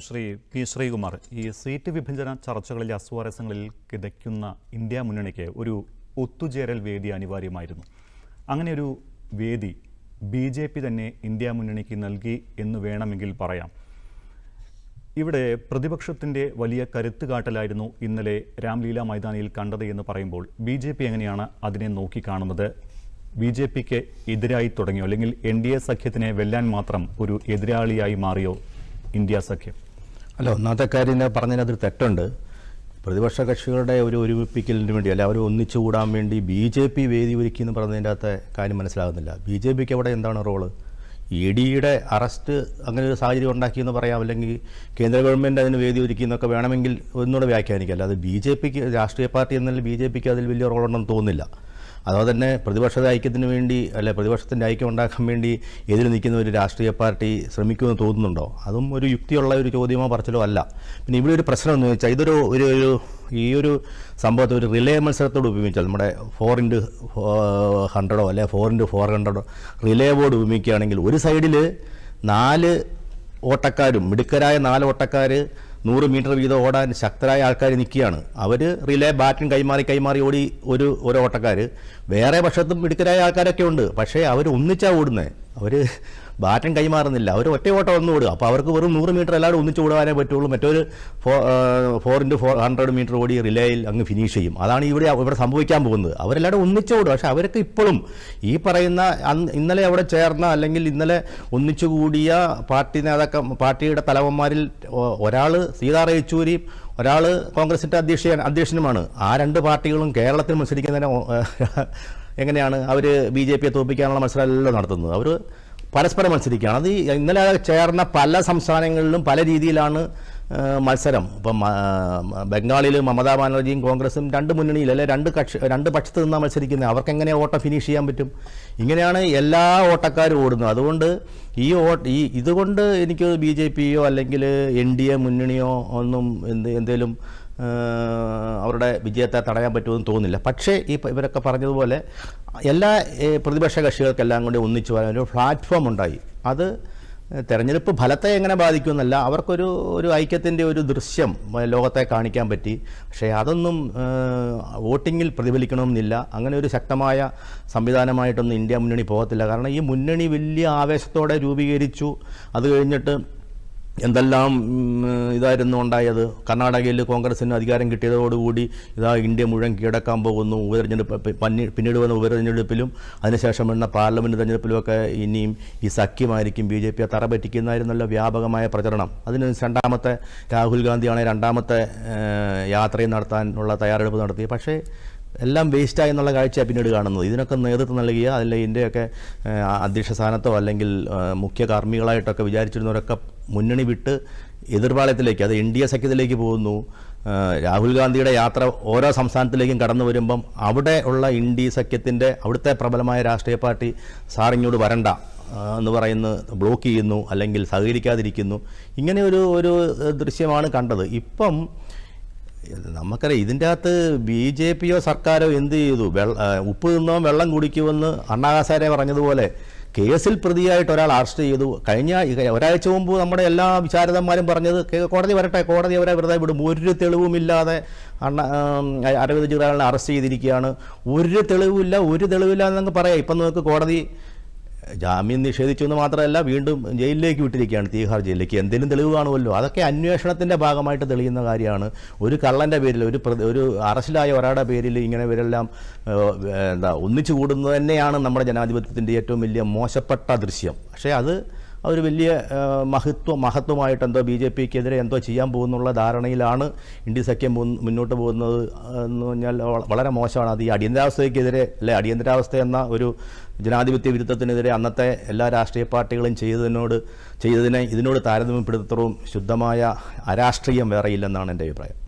Shri P Sreekumar, ഈ seat വിഭജന ചർച്ചകളിലെ അസ്വാരസ്യങ്ങളിൽ കിതയ്ക്കുന്ന India മുന്നണിക്ക് ഒരു ഒത്തുചേരൽ വേദി അനിവാര്യമായിരുന്നു. അങ്ങനെ ഒരു വേദി BJP തന്നെ ഇന്ത്യ മുന്നണിക്ക് നൽകി എന്ന് വേണമെങ്കിൽ പറയാം. ഇവിടെ പ്രതിപക്ഷത്തിൻ്റെ വലിയ കരുത്തുകാട്ടലായിരുന്നു ഇന്നലെ രാംലീല മൈതാനിയിൽ കണ്ടത് എന്ന് പറയുമ്പോൾ BJP എങ്ങനെയാണ് അതിനെ നോക്കിക്കാണുന്നത്? BJPക്ക് എതിരായി തുടങ്ങിയോ, അല്ലെങ്കിൽ NDA സഖ്യത്തിനെ വെല്ലാൻ മാത്രം ഒരു എതിരാളിയായി മാറിയോ ഇന്ത്യ സഖ്യം? അല്ല, ഒന്നാമത്തെ കാര്യം പറഞ്ഞതിനകത്തൊരു തെറ്റുണ്ട്. പ്രതിപക്ഷ കക്ഷികളുടെ ഒരു ഒരുമിപ്പിക്കലിന് വേണ്ടി അല്ല, അവർ ഒന്നിച്ചുകൂടാൻ വേണ്ടി BJP വേദി ഒരുക്കി എന്ന് പറഞ്ഞതിൻ്റെ അകത്തെ കാര്യം മനസ്സിലാകുന്നില്ല. BJPക്ക് അവിടെ എന്താണ് റോള്? EDയുടെ അറസ്റ്റ് അങ്ങനെ ഒരു സാഹചര്യം ഉണ്ടാക്കിയെന്ന് പറയാം, അല്ലെങ്കിൽ കേന്ദ്ര ഗവൺമെൻറ് അതിന് വേദി ഒരുക്കി എന്നൊക്കെ വേണമെങ്കിൽ ഒന്നുകൂടെ വ്യാഖ്യാനിക്കല്ല. അത് BJPക്ക് രാഷ്ട്രീയ പാർട്ടി എന്നല്ല BJPക്ക് അതിൽ വലിയ റോളുണ്ടെന്ന് തോന്നുന്നില്ല. അതുപോലെ തന്നെ പ്രതിപക്ഷത്തെ ഐക്യത്തിന് വേണ്ടി അല്ലെ പ്രതിപക്ഷത്തിൻ്റെ ഐക്യം ഉണ്ടാക്കാൻ വേണ്ടി എതിര് നിൽക്കുന്ന ഒരു രാഷ്ട്രീയ പാർട്ടി ശ്രമിക്കുമെന്ന് തോന്നുന്നുണ്ടോ? അതും ഒരു യുക്തിയുള്ള ഒരു ചോദ്യമോ പറച്ചിലോ അല്ല. പിന്നെ ഇവിടെ ഒരു പ്രശ്നം എന്ന് വെച്ചാൽ ഇതൊരു ഈ ഒരു സംഭവത്തെ ഒരു റിലേ മത്സരത്തോട് ഉപയോഗിച്ചാൽ നമ്മുടെ 4x100 അല്ലെ 4x400 റിലേ ബോർഡ് ഉപയോഗിക്കുകയാണെങ്കിൽ ഒരു സൈഡിൽ 4 ഓട്ടക്കാരും മിടുക്കരായ 4 ഓട്ടക്കാർ 100 മീറ്റർ വീതം ഓടാൻ ശക്തരായ ആൾക്കാർ നിൽക്കുകയാണ്. അവർ റിലേ ബാറ്റും കൈമാറി ഓടി ഒരു ഓട്ടക്കാർ. വേറെ പക്ഷത്തും മിടുക്കരായ ആൾക്കാരൊക്കെ ഉണ്ട്, പക്ഷേ അവർ ഒന്നിച്ചാണ് ഓടുന്നത്. അവർ ബാറ്റും കൈമാറുന്നില്ല, അവർ ഒറ്റ ഓട്ടം ഒന്നും ഓടുക. അപ്പോൾ അവർക്ക് വെറും 100 മീറ്റർ എല്ലാവരും ഒന്നിച്ച് ഓടാനേ പറ്റുള്ളൂ. മറ്റൊരു 4x400 മീറ്റർ ഓടി റിലേയിൽ അങ്ങ് ഫിനിഷ് ചെയ്യും. അതാണ് ഇവിടെ സംഭവിക്കാൻ പോകുന്നത്. അവരെല്ലാവരും ഒന്നിച്ച് ഓടും. പക്ഷേ അവരൊക്കെ ഇപ്പോഴും ഈ പറയുന്ന ഇന്നലെ അവിടെ ചേർന്ന അല്ലെങ്കിൽ ഇന്നലെ ഒന്നിച്ചുകൂടിയ പാർട്ടിയുടെ തലവന്മാരിൽ ഒരാൾ സീതാറാം യെച്ചൂരിയും ഒരാൾ കോൺഗ്രസിൻ്റെ അധ്യക്ഷനുമാണ്. ആ 2 പാർട്ടികളും കേരളത്തിൽ മത്സരിക്കുന്നതിന് എങ്ങനെയാണ് അവർ BJPയെ തോൽപ്പിക്കാനുള്ള മത്സരമല്ലല്ലോ നടത്തുന്നത്. അവർ പരസ്പരം മത്സരിക്കുകയാണ്. അത് ഇന്നലെ ചേർന്ന പല സംസ്ഥാനങ്ങളിലും പല രീതിയിലാണ് മത്സരം. ഇപ്പം ബംഗാളിൽ മമതാ ബാനർജിയും കോൺഗ്രസും 2 മുന്നണിയിൽ അല്ലെ 2 പക്ഷത്ത് നിന്നാണ് മത്സരിക്കുന്നത്. അവർക്ക് എങ്ങനെ ഓട്ടം ഫിനിഷ് ചെയ്യാൻ പറ്റും? ഇങ്ങനെയാണ് എല്ലാ ഓട്ടക്കാരും ഓടുന്നത്. അതുകൊണ്ട് ഇതുകൊണ്ട് എനിക്ക് BJPയോ അല്ലെങ്കിൽ NDA മുന്നണിയോ ഒന്നും എന്തേലും അവരുടെ വിജയത്തെ തടയാൻ പറ്റുമെന്ന് തോന്നുന്നില്ല. പക്ഷേ ഇവരൊക്കെ പറഞ്ഞതുപോലെ എല്ലാ പ്രതിപക്ഷ കക്ഷികൾക്കെല്ലാം കൂടി ഒന്നിച്ചു വരാൻ ഒരു പ്ലാറ്റ്ഫോം ഉണ്ടായി. അത് തെരഞ്ഞെടുപ്പ് ഫലത്തെ എങ്ങനെ ബാധിക്കുമെന്നല്ല, അവർക്കൊരു ഐക്യത്തിൻ്റെ ഒരു ദൃശ്യം ലോകത്തെ കാണിക്കാൻ പറ്റി. പക്ഷേ അതൊന്നും വോട്ടിങ്ങിൽ പ്രതിഫലിക്കണമെന്നില്ല. അങ്ങനെ ഒരു ശക്തമായ സംവിധാനമായിട്ടൊന്നും ഇന്ത്യ മുന്നണി പോകത്തില്ല. കാരണം ഈ മുന്നണി വലിയ ആവേശത്തോടെ രൂപീകരിച്ചു. അത് കഴിഞ്ഞിട്ട് എന്തെല്ലാം ഇതായിരുന്നു ഉണ്ടായത്. കർണാടകയിൽ കോൺഗ്രസിന് അധികാരം കിട്ടിയതോടുകൂടി ഇന്ത്യ മുഴുവൻ കീഴടക്കാൻ പോകുന്നു. പിന്നീട് വന്ന ഉപതെരഞ്ഞെടുപ്പിലും അതിനുശേഷം വന്ന പാർലമെൻറ്റ് തെരഞ്ഞെടുപ്പിലുമൊക്കെ ഇനിയും ഈ സഖ്യമായിരിക്കും BJPയെ തറപറ്റിക്കുന്നതായിരുന്നല്ലോ വ്യാപകമായ പ്രചരണം. അതിന് രാഹുൽ ഗാന്ധിയാണ് 2ാമത്തെ യാത്രയും നടത്താനുള്ള തയ്യാറെടുപ്പ് നടത്തി. പക്ഷേ എല്ലാം വേസ്റ്റായി എന്നുള്ള കാഴ്ചയാണ് പിന്നീട് കാണുന്നത്. ഇതിനൊക്കെ നേതൃത്വം നൽകിയ അതിൽ ഇന്ത്യയൊക്കെ അധ്യക്ഷ സ്ഥാനത്തോ അല്ലെങ്കിൽ മുഖ്യ കർമ്മികളായിട്ടൊക്കെ വിചാരിച്ചിരുന്നവരൊക്കെ മുന്നണി വിട്ട് എതിർപാളയത്തിലേക്ക്, അത് NDA സഖ്യത്തിലേക്ക് പോകുന്നു. രാഹുൽ ഗാന്ധിയുടെ യാത്ര ഓരോ സംസ്ഥാനത്തിലേക്കും കടന്നു വരുമ്പം അവിടെ ഉള്ള NDA സഖ്യത്തിൻ്റെ അവിടുത്തെ പ്രബലമായ രാഷ്ട്രീയ പാർട്ടി സാറിങ്ങോട് വരണ്ട എന്ന് പറയുന്നു, ബ്ലോക്ക് ചെയ്യുന്നു അല്ലെങ്കിൽ സഹകരിക്കാതിരിക്കുന്നു. ഇങ്ങനെ ഒരു ദൃശ്യമാണ് കണ്ടത്. ഇപ്പം നമുക്കറിയാം ഇതിൻ്റെ അകത്ത് BJPയോ സർക്കാരോ എന്ത് ചെയ്തു? ഉപ്പ് തിന്നോ വെള്ളം കുടിക്കുമെന്ന് അണ്ണാ ഹസാരെ പറഞ്ഞതുപോലെ കേസിൽ പ്രതിയായിട്ട് ഒരാൾ അറസ്റ്റ് ചെയ്തു. കഴിഞ്ഞ ഒരാഴ്ച മുമ്പ് നമ്മുടെ എല്ലാ വിചാരകന്മാരും പറഞ്ഞത് കോടതി വരട്ടെ, കോടതി അവരെ വെറുതെ വിടും. ഒരു തെളിവുമില്ലാതെ അരവിന്ദ് കെജ്രിവാളിനെ അറസ്റ്റ് ചെയ്തിരിക്കുകയാണ്. ഒരു തെളിവില്ല എന്നങ്ങ് പറയാം. ഇപ്പം നമുക്ക് കോടതി ജാമ്യം നിഷേധിച്ചു എന്ന് മാത്രമല്ല, വീണ്ടും ജയിലിലേക്ക് വിട്ടിരിക്കുകയാണ്, തീഹാർ ജയിലിലേക്ക്. എന്തെങ്കിലും തെളിവ് കാണുമല്ലോ. അതൊക്കെ അന്വേഷണത്തിൻ്റെ ഭാഗമായിട്ട് തെളിയുന്ന കാര്യമാണ്. ഒരു കള്ളൻ്റെ പേരിൽ ഒരു അറസ്റ്റിലായ ഒരാളുടെ പേരിൽ ഇങ്ങനെ ഇവരെല്ലാം ഒന്നിച്ചു കൂടുന്നത് തന്നെയാണ് നമ്മുടെ ജനാധിപത്യത്തിൻ്റെ ഏറ്റവും വലിയ മോശപ്പെട്ട ദൃശ്യം. പക്ഷേ അത് ഒരു വലിയ മഹത്വമായിട്ട് എന്തോ BJPക്കെതിരെ എന്തോ ചെയ്യാൻ പോകുന്നുള്ള ധാരണയിലാണ് ഇന്ത്യ സഖ്യം മുന്നോട്ട് പോകുന്നത് എന്ന് പറഞ്ഞാൽ വളരെ മോശമാണ്. അത് ഈ അടിയന്തരാവസ്ഥയ്ക്കെതിരെ അല്ലെ, അടിയന്തരാവസ്ഥ എന്ന ഒരു ജനാധിപത്യ വിരുദ്ധത്തിനെതിരെ അന്നത്തെ എല്ലാ രാഷ്ട്രീയ പാർട്ടികളും ഇതിനോട് താരതമ്യപ്പെടുത്തവും ശുദ്ധമായ അരാഷ്ട്രീയം വേറെയില്ലെന്നാണ് എൻ്റെ അഭിപ്രായം.